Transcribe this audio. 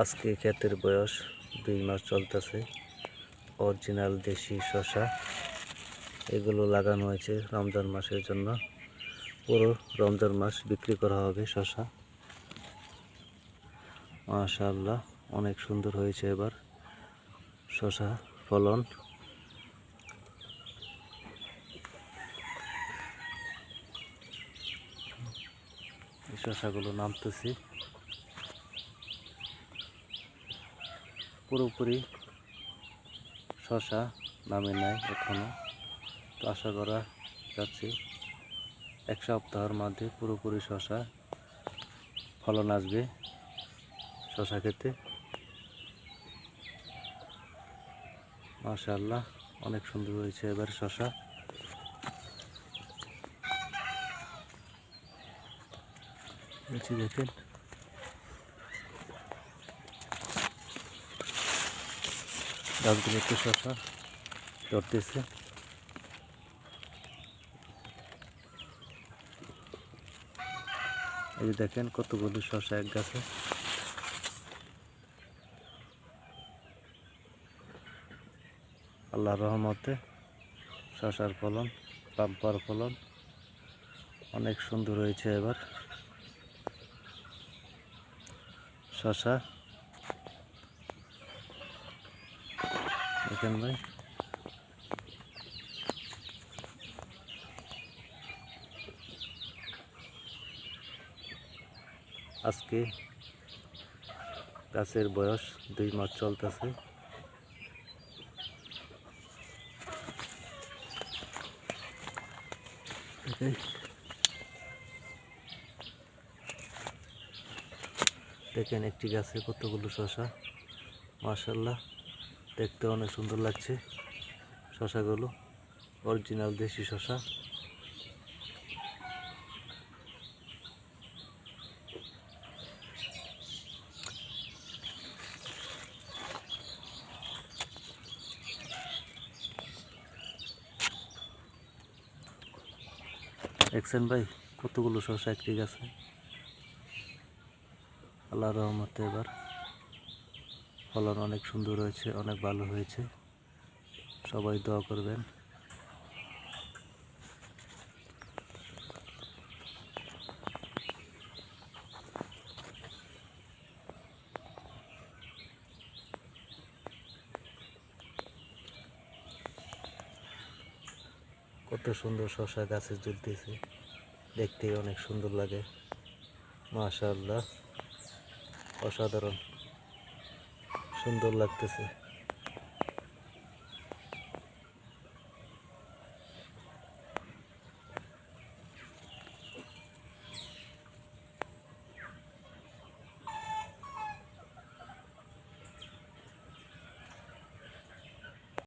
আজকে ক্ষেতের বয়স 2 মাস চলতেছে। অরিজিনাল দেশি শসা এগুলো লাগানো হয়েছে রমজান মাসের জন্য। পুরো রমজান মাস বিক্রি করা হবে শসা। মাশাআল্লাহ, অনেক সুন্দর হয়েছে এবার শসা ফলন। এই শসাগুলো নামতেছে, পুরোপুরি শসা নামে নাই এখনো, তো আশা করা যাচ্ছে 1 সপ্তাহের মধ্যে পুরোপুরি শসা ফলন আসবে শসা খেতে। মাশাআল্লাহ, অনেক সুন্দর হয়েছে এবার শসা। দেখেন গাছগুলো একটু শসা ধরতেছে। এই যে দেখেন কতগুলো শসা এক গাছে। আল্লাহর রহমতে শসার ফলন, বাম্পার ফলন, অনেক সুন্দর হয়েছে এবার শসা। দেখেন ভাই, আজকে গাছের বয়স 2 মাস চলতেছে। দেখেন একটি গাছে কতগুলো শসা। মাশাআল্লাহ, দেখতে অনেক সুন্দর লাগছে শসাগুলো, অরিজিনাল দেশি শসা। দেখছেন ভাই কতগুলো শসা একটি গাছে। আল্লাহর রহমতে এবার ফলন অনেক সুন্দর হয়েছে, অনেক ভালো হয়েছে। সবাই দোয়া করবেন। কত সুন্দর শসা গাছে ঝুলতেছে, দেখতে অনেক সুন্দর লাগে। মাশাআল্লাহ, অসাধারণ সুন্দর লাগতেছে।